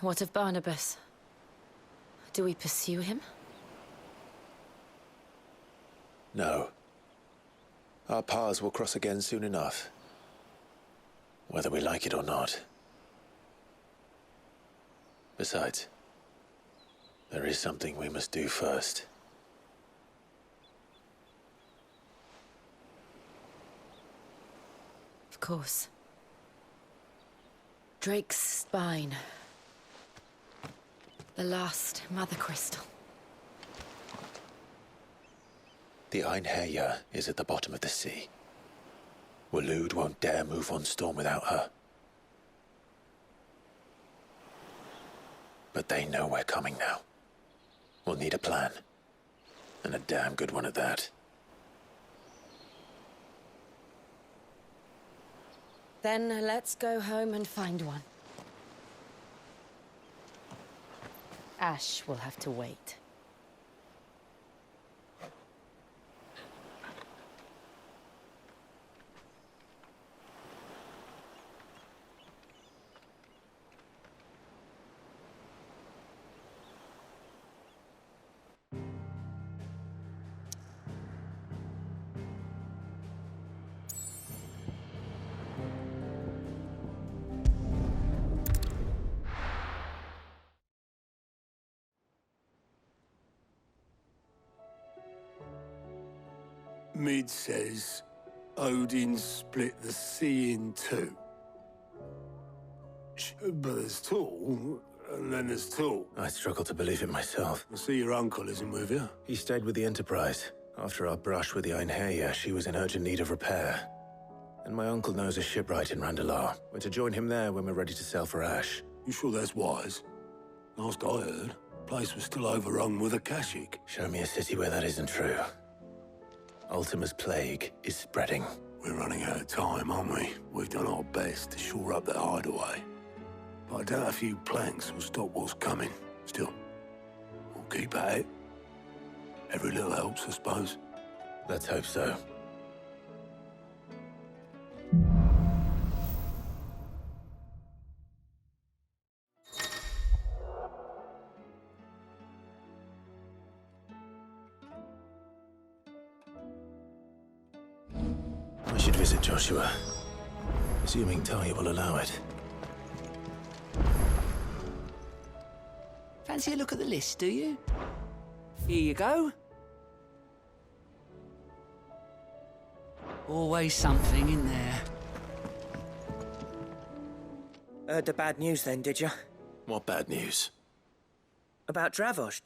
What of Barnabas? Do we pursue him? No. Our paths will cross again soon enough. Whether we like it or not. Besides, there is something we must do first. Of course. Drake's spine. The last Mother Crystal. The Einherjar is at the bottom of the sea. Waloed won't dare move on Storm without her. But they know we're coming now. We'll need a plan. And a damn good one at that. Then let's go home and find one. Ash will have to wait. Mid says Odin split the sea in two. But there's two, and then there's two. I struggle to believe it myself. I see your uncle isn't with you. He stayed with the Enterprise. After our brush with the Einherjar, she was in urgent need of repair. And my uncle knows a shipwright in Randalar. We're to join him there when we're ready to sail for Ash. You sure that's wise? Last I heard, the place was still overrun with Akashic. Show me a city where that isn't true. Ultima's plague is spreading. We're running out of time, aren't we? We've done our best to shore up that hideaway. But I doubt a few planks will stop what's coming. Still, we'll keep at it. Every little helps, I suppose. Let's hope so. I should visit Joshua, assuming Talia will allow it. Fancy a look at the list, do you? Here you go. Always something in there. Heard the bad news then, did you? What bad news? About Dravost.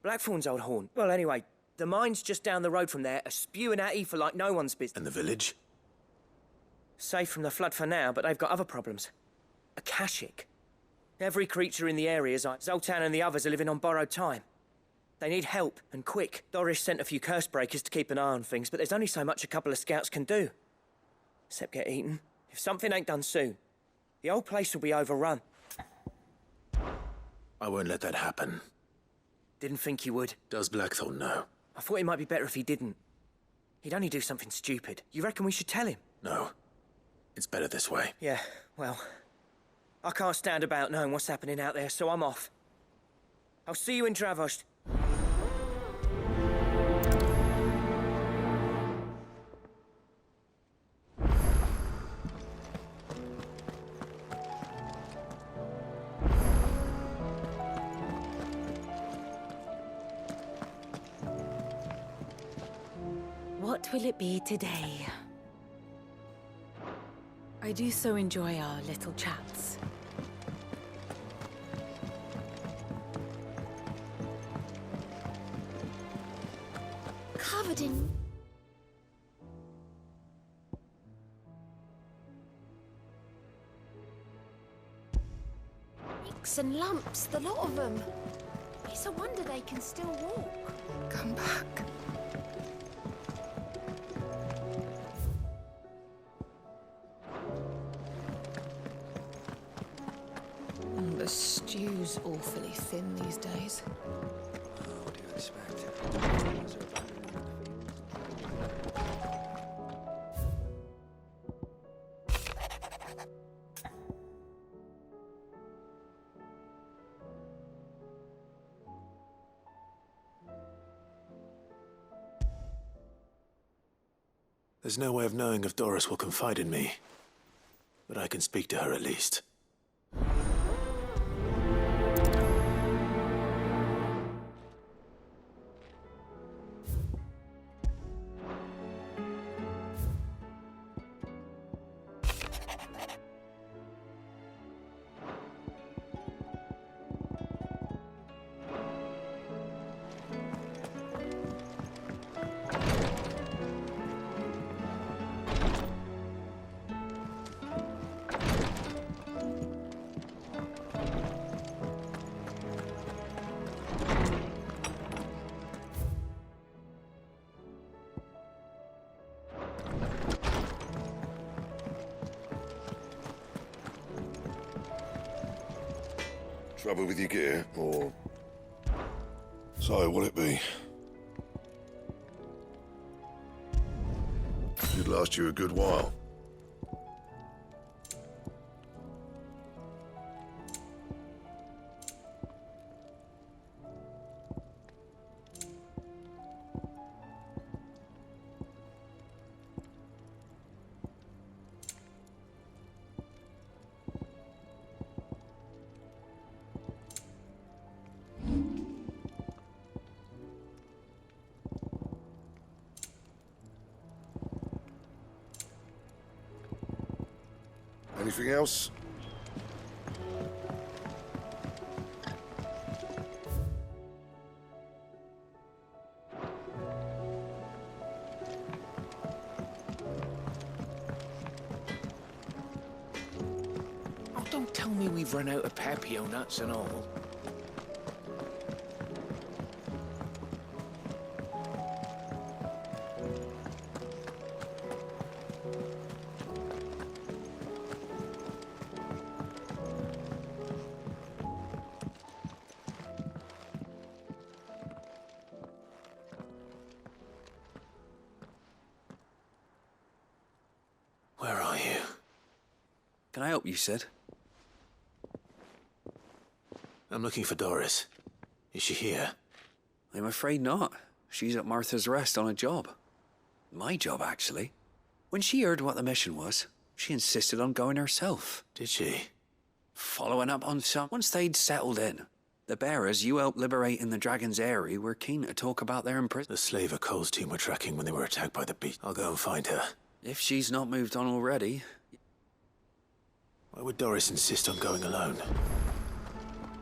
Blackthorn's old horn. Well, anyway, the mines just down the road from there are spewing out ether like no one's business. And the village? Safe from the flood for now, but they've got other problems. Akashic. Every creature in the area is like Zoltan and the others are living on borrowed time. They need help, and quick. Doris sent a few curse breakers to keep an eye on things, but there's only so much a couple of scouts can do. Except get eaten. If something ain't done soon, the whole place will be overrun. I won't let that happen. Didn't think you would. Does Blackthorn know? I thought it might be better if he didn't. He'd only do something stupid. You reckon we should tell him? No. It's better this way. Yeah, well, I can't stand about knowing what's happening out there, so I'm off. I'll see you in Dravost. What will it be today? I do so enjoy our little chats. Covered in... nicks and lumps, the lot of them. It's a wonder they can still walk. Come back. The stew's awfully thin these days. What do you expect? There's no way of knowing if Doris will confide in me, but I can speak to her at least. Trouble with your gear, or... So, will it be? Should last you a good while. Anything else? Oh, don't tell me we've run out of papio nuts and all. Where are you? Can I help you, Sid? I'm looking for Doris. Is she here? I'm afraid not. She's at Martha's Rest on a job. My job, actually. When she heard what the mission was, she insisted on going herself. Did she? Following up on some... Once they'd settled in, the bearers you helped liberate in the Dragon's Eyrie were keen to talk about their imprisonment. The slaver Cole's team were tracking when they were attacked by the beast. I'll go and find her. If she's not moved on already... Why would Doris insist on going alone?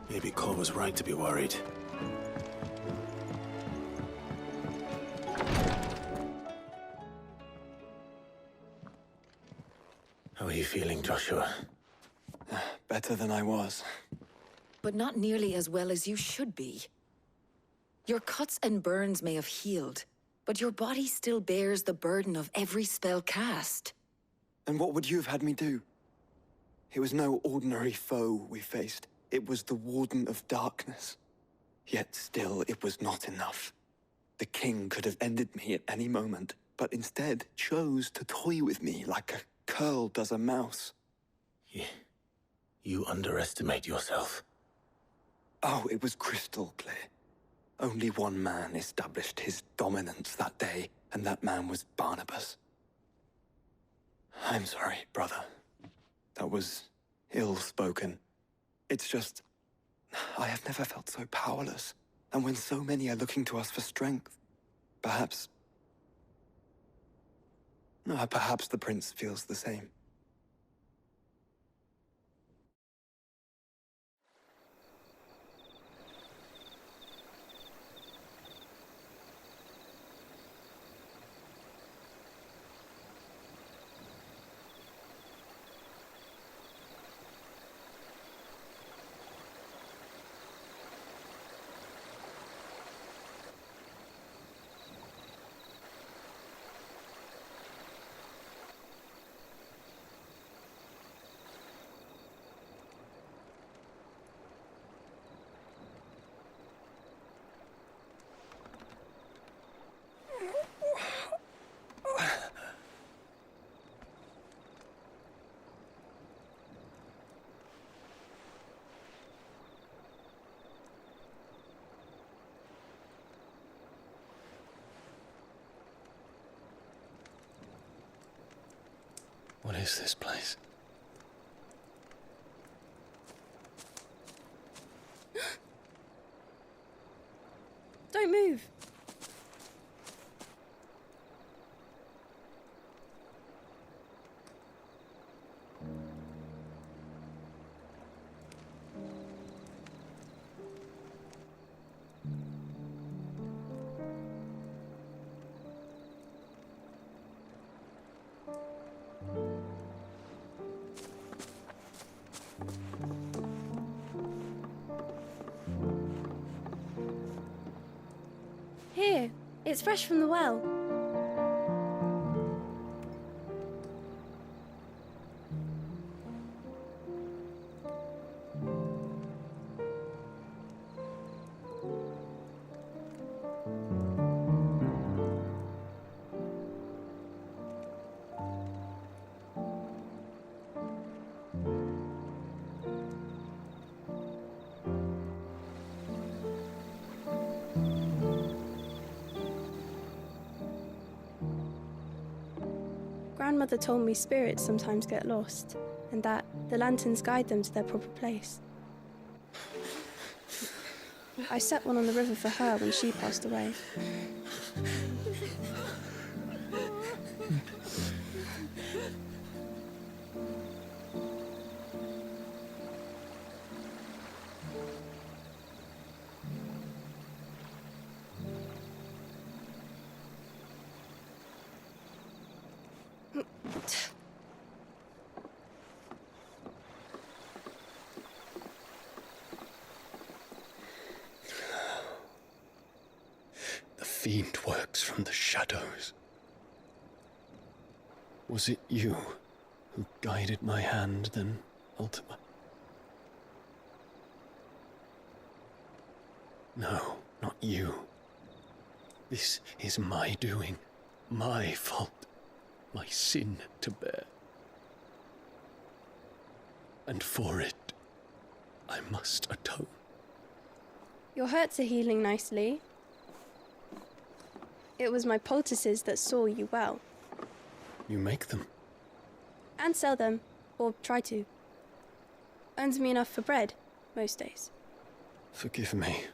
Maybe Cole was right to be worried. How are you feeling, Joshua? Better than I was. But not nearly as well as you should be. Your cuts and burns may have healed, but your body still bears the burden of every spell cast. And what would you have had me do? It was no ordinary foe we faced. It was the Warden of Darkness. Yet still, it was not enough. The king could have ended me at any moment, but instead chose to toy with me like a curl does a mouse. You underestimate yourself. Oh, it was crystal clear. Only one man established his dominance that day, and that man was Barnabas. I'm sorry, brother. That was ill-spoken. It's just... I have never felt so powerless. And when so many are looking to us for strength, perhaps... perhaps the prince feels the same. What is this place? Don't move. Here, it's fresh from the well. Grandmother told me spirits sometimes get lost, and that the lanterns guide them to their proper place. I set one on the river for her when she passed away. The fiend works from the shadows. Was it you who guided my hand, then ultimately? No, not you. This is my doing, my fault, my sin to bear. And for it, I must atone. Your hurts are healing nicely. It was my poultices that saw you well. You make them? And sell them, or try to. Earns me enough for bread, most days. Forgive me.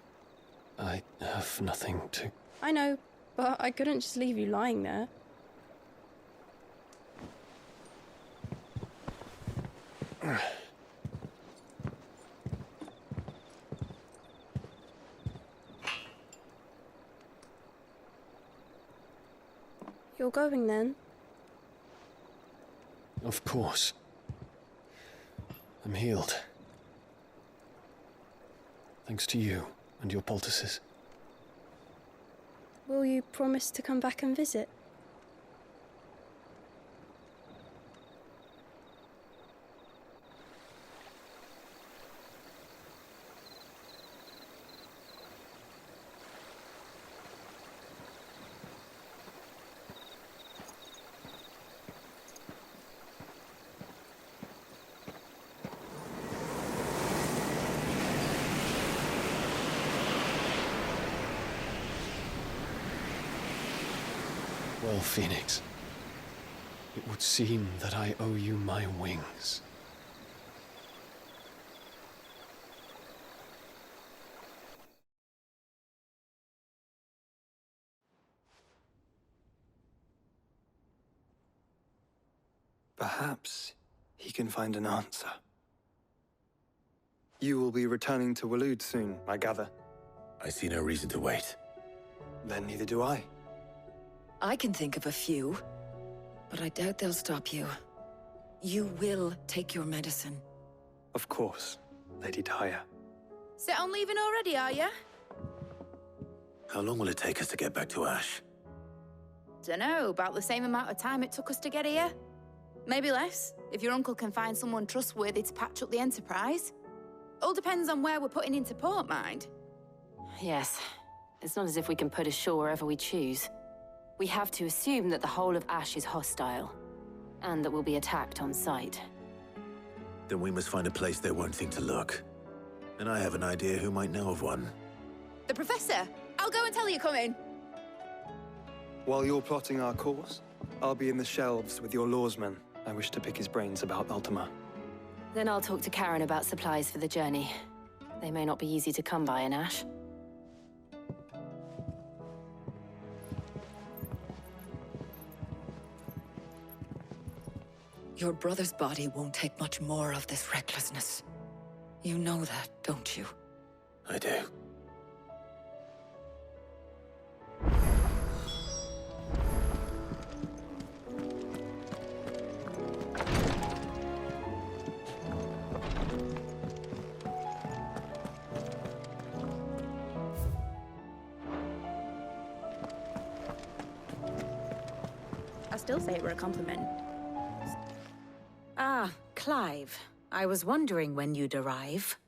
I have nothing to... I know, but I couldn't just leave you lying there. You're going then? Of course. I'm healed. Thanks to you and your poultices. Will you promise to come back and visit? Well, Phoenix, it would seem that I owe you my wings. Perhaps he can find an answer. You will be returning to Waloed soon, I gather. I see no reason to wait. Then neither do I. I can think of a few, but I doubt they'll stop you. You will take your medicine. Of course, Lady Daya. Set on leaving already, are you? How long will it take us to get back to Ash? Dunno, about the same amount of time it took us to get here. Maybe less, if your uncle can find someone trustworthy to patch up the Enterprise. All depends on where we're putting into port, mind. Yes. It's not as if we can put ashore wherever we choose. We have to assume that the whole of Ash is hostile, and that we'll be attacked on sight. Then we must find a place they won't think to look. And I have an idea who might know of one. The Professor! I'll go and tell you come in. While you're plotting our course, I'll be in the shelves with your lawsmen. I wish to pick his brains about Ultima. Then I'll talk to Karen about supplies for the journey. They may not be easy to come by in Ash. Your brother's body won't take much more of this recklessness. You know that, don't you? I do. I still say it were a compliment. Ah, Clive. I was wondering when you'd arrive.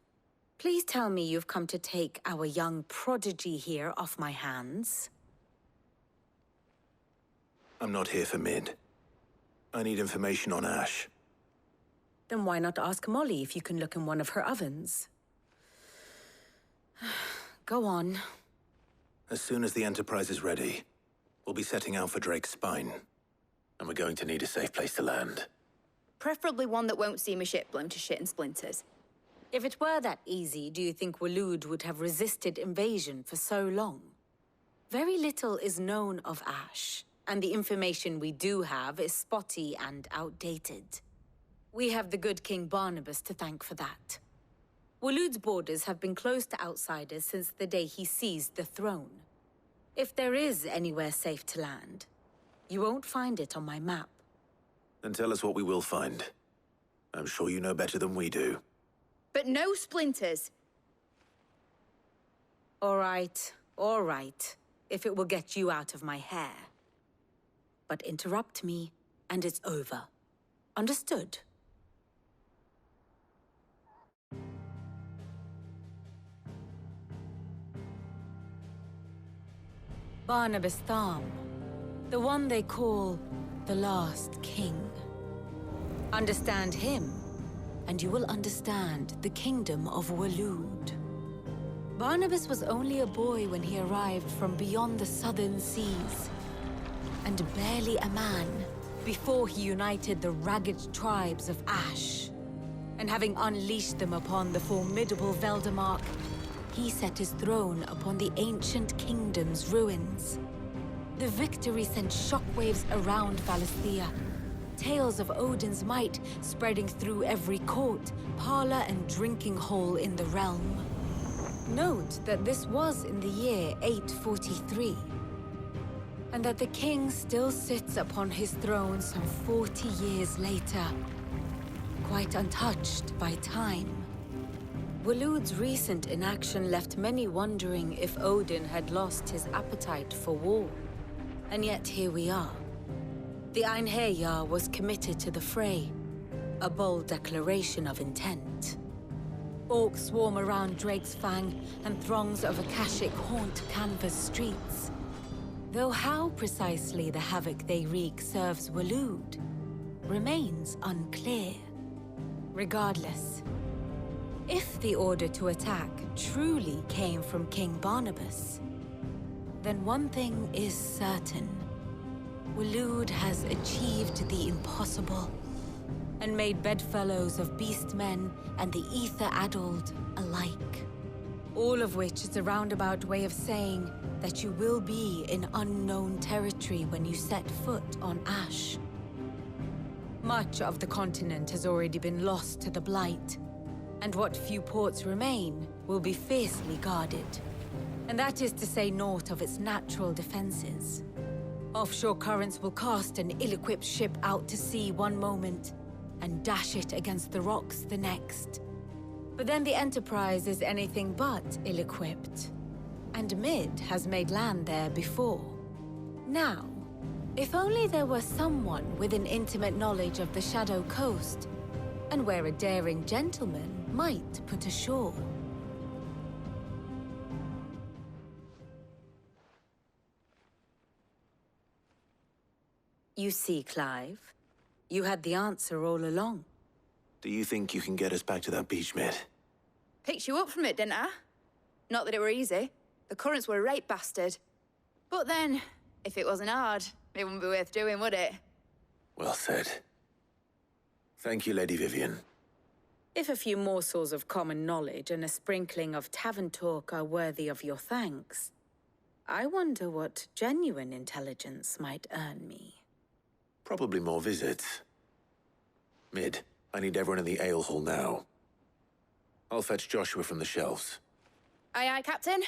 Please tell me you've come to take our young prodigy here off my hands. I'm not here for Mid. I need information on Ash. Then why not ask Molly if you can look in one of her ovens? Go on. As soon as the Enterprise is ready, we'll be setting out for Drake's Spine. And we're going to need a safe place to land. Preferably one that won't see my ship blown to shit and splinters. If it were that easy, do you think Waloed would have resisted invasion for so long? Very little is known of Ash, and the information we do have is spotty and outdated. We have the good King Barnabas to thank for that. Waloed's borders have been closed to outsiders since the day he seized the throne. If there is anywhere safe to land, you won't find it on my map. Then tell us what we will find. I'm sure you know better than we do. But no splinters. All right, if it will get you out of my hair. But interrupt me, and it's over. Understood? Barnabas Tham, the one they call the Last King. Understand him, and you will understand the kingdom of Waloed. Barnabas was only a boy when he arrived from beyond the southern seas, and barely a man before he united the ragged tribes of Ash. And having unleashed them upon the formidable Veldamark, he set his throne upon the ancient kingdom's ruins. The victory sent shockwaves around Valisthea, tales of Odin's might spreading through every court, parlor, and drinking hole in the realm. Note that this was in the year 843, and that the king still sits upon his throne some 40 years later, quite untouched by time. Waloed's recent inaction left many wondering if Odin had lost his appetite for war. And yet here we are. The Einherjar was committed to the fray, a bold declaration of intent. Orcs swarm around Drake's Fang, and throngs of Akashic haunt Canvas streets. Though how precisely the havoc they wreak serves Waloed remains unclear. Regardless, if the order to attack truly came from King Barnabas, then one thing is certain. Waloed has achieved the impossible, and made bedfellows of beastmen and the ether-addled alike. All of which is a roundabout way of saying that you will be in unknown territory when you set foot on Ash. Much of the continent has already been lost to the Blight, and what few ports remain will be fiercely guarded. And that is to say naught of its natural defenses. Offshore currents will cast an ill-equipped ship out to sea one moment, and dash it against the rocks the next. But then the Enterprise is anything but ill-equipped. And Mid has made land there before. Now, if only there were someone with an intimate knowledge of the Shadow Coast, and where a daring gentleman might put ashore. You see, Clive, you had the answer all along. Do you think you can get us back to that beach, Mid? Picked you up from it, didn't I? Not that it were easy. The currents were a right bastard. But then, if it wasn't hard, it wouldn't be worth doing, would it? Well said. Thank you, Lady Vivian. If a few morsels of common knowledge and a sprinkling of tavern talk are worthy of your thanks, I wonder what genuine intelligence might earn me. Probably more visits. Mid, I need everyone in the ale hall now. I'll fetch Joshua from the shelves. Aye, aye, Captain.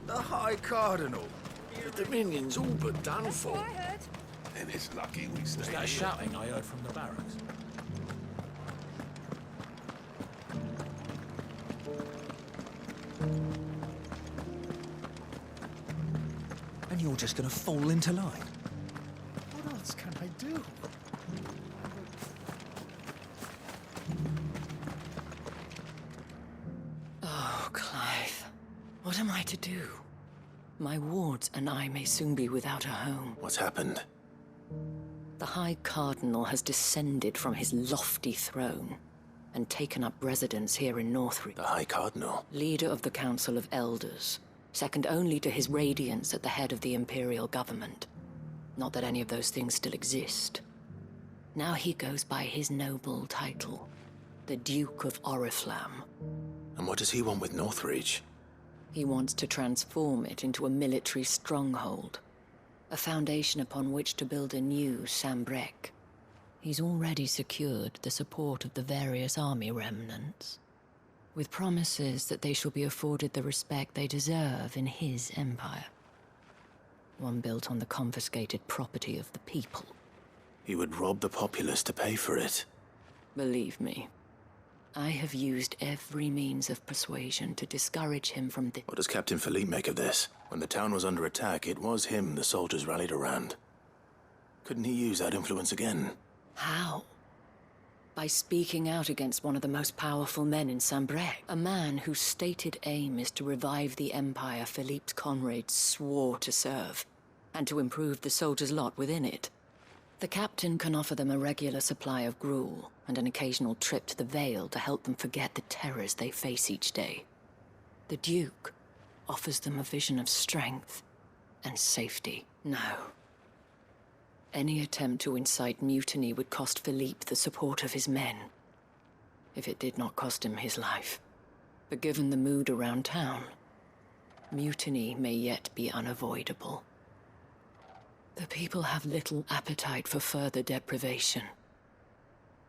The High Cardinal. The Dominion's all but done for. And it's lucky we stayed Was that here. shouting I heard from the barracks? And you're just gonna fall into line? What else can I do? Oh, Clive. What am I to do? My wards and I may soon be without a home. What's happened? The High Cardinal has descended from his lofty throne and taken up residence here in Northreach. The High Cardinal? Leader of the Council of Elders, second only to his Radiance at the head of the Imperial government. Not that any of those things still exist. Now he goes by his noble title, the Duke of Oriflamme. And what does he want with Northreach? He wants to transform it into a military stronghold, a foundation upon which to build a new Sambrec. He's already secured the support of the various army remnants, with promises that they shall be afforded the respect they deserve in his empire. One built on the confiscated property of the people. He would rob the populace to pay for it. Believe me, I have used every means of persuasion to discourage him from this. What does Captain Philippe make of this? When the town was under attack, it was him the soldiers rallied around. Couldn't he use that influence again? How? By speaking out against one of the most powerful men in Sambrec, a man whose stated aim is to revive the empire Philippe's comrades swore to serve, and to improve the soldiers' lot within it. The captain can offer them a regular supply of gruel, and an occasional trip to the Vale to help them forget the terrors they face each day. The Duke offers them a vision of strength and safety. No. Any attempt to incite mutiny would cost Philippe the support of his men, if it did not cost him his life. But given the mood around town, mutiny may yet be unavoidable. The people have little appetite for further deprivation,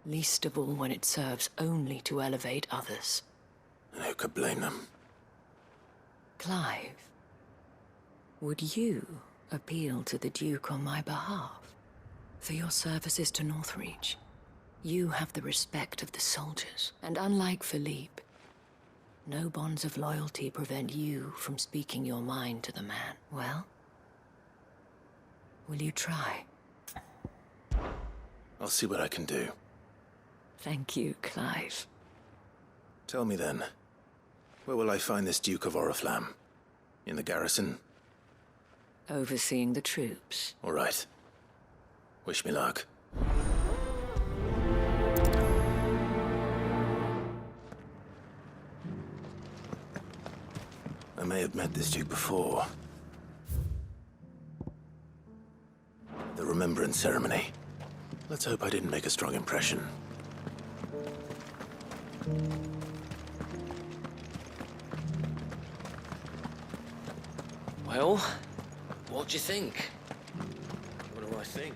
least of all when it serves only to elevate others. And who could blame them? Clive, would you appeal to the Duke on my behalf? For your services to Northreach, you have the respect of the soldiers, and unlike Philippe, no bonds of loyalty prevent you from speaking your mind to the man. Well, will you try? I'll see what I can do. Thank you, Clive. Tell me then, where will I find this Duke of Oriflamme? In the garrison? Overseeing the troops. All right. Wish me luck. I may have met this Duke before. The Remembrance Ceremony. Let's hope I didn't make a strong impression. Well, what do you think? What do I think?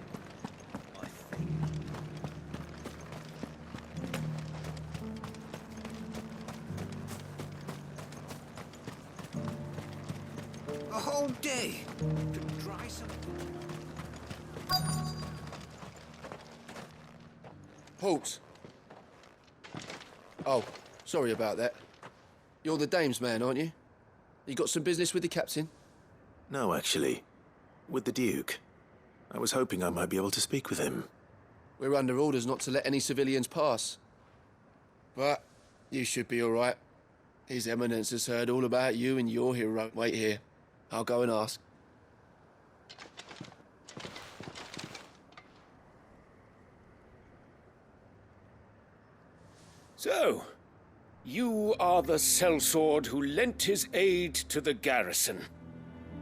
A whole day to dry some... Halt! Oh, sorry about that. You're the dame's man, aren't you? You got some business with the captain? No, actually. With the Duke. I was hoping I might be able to speak with him. We're under orders not to let any civilians pass. But you should be all right. His Eminence has heard all about you and your hero. Wait here. I'll go and ask. So, you are the sellsword who lent his aid to the garrison.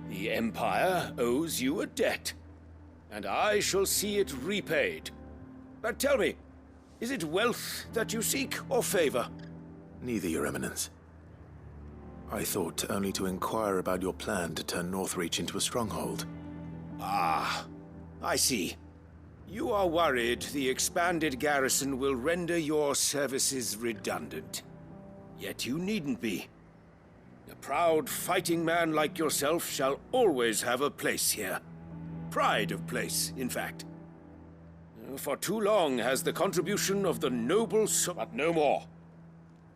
The Empire owes you a debt, and I shall see it repaid. But tell me, is it wealth that you seek, or favor? Neither, Your Eminence. I thought only to inquire about your plan to turn Northreach into a stronghold. Ah, I see. You are worried the expanded garrison will render your services redundant. Yet you needn't be. A proud fighting man like yourself shall always have a place here. Pride of place, in fact. For too long has the contribution of the noble but no more.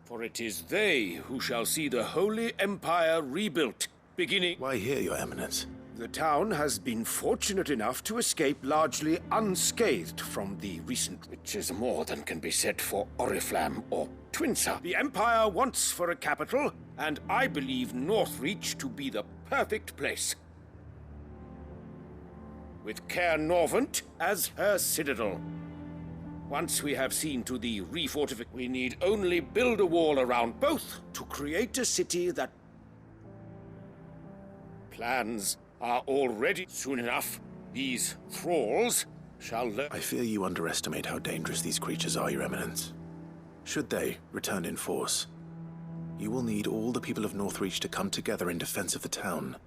For it is they who shall see the Holy Empire rebuilt, beginning... Why here, Your Eminence? The town has been fortunate enough to escape largely unscathed from the recent... which is more than can be said for Oriflamme or Twinsa. The Empire wants for a capital, and I believe Northreach to be the perfect place. With Caer Norvent as her citadel. Once we have seen to the refortification, we need only build a wall around both to create a city that... Plans are already soon enough. These thralls shall learn. I fear you underestimate how dangerous these creatures are, Your Eminence. Should they return in force, you will need all the people of Northreach to come together in defense of the town.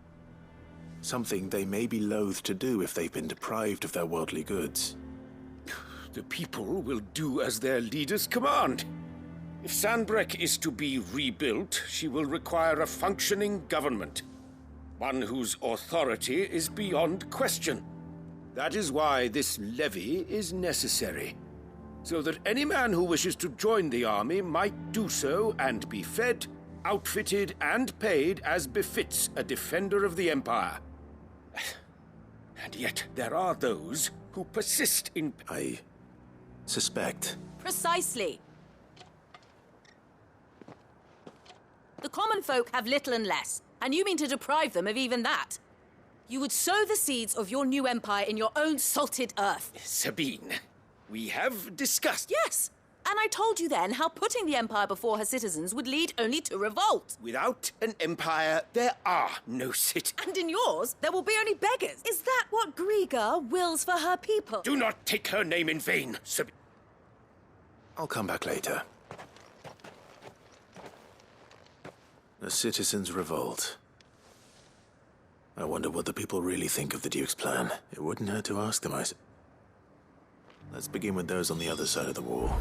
Something they may be loath to do if they've been deprived of their worldly goods. The people will do as their leaders command. If Sanbreque is to be rebuilt, she will require a functioning government. One whose authority is beyond question. That is why this levy is necessary. So that any man who wishes to join the army might do so and be fed, outfitted, and paid as befits a defender of the Empire. And yet there are those who persist in... I suspect. Precisely. The common folk have little and less, and you mean to deprive them of even that. You would sow the seeds of your new empire in your own salted earth. Sabine, we have discussed... Yes, and I told you then how putting the empire before her citizens would lead only to revolt. Without an empire, there are no citizens. And in yours, there will be only beggars. Is that what Griga wills for her people? Do not take her name in vain, Sabine. I'll come back later. A citizens' revolt. I wonder what the people really think of the Duke's plan. It wouldn't hurt to ask them, Let's begin with those on the other side of the wall.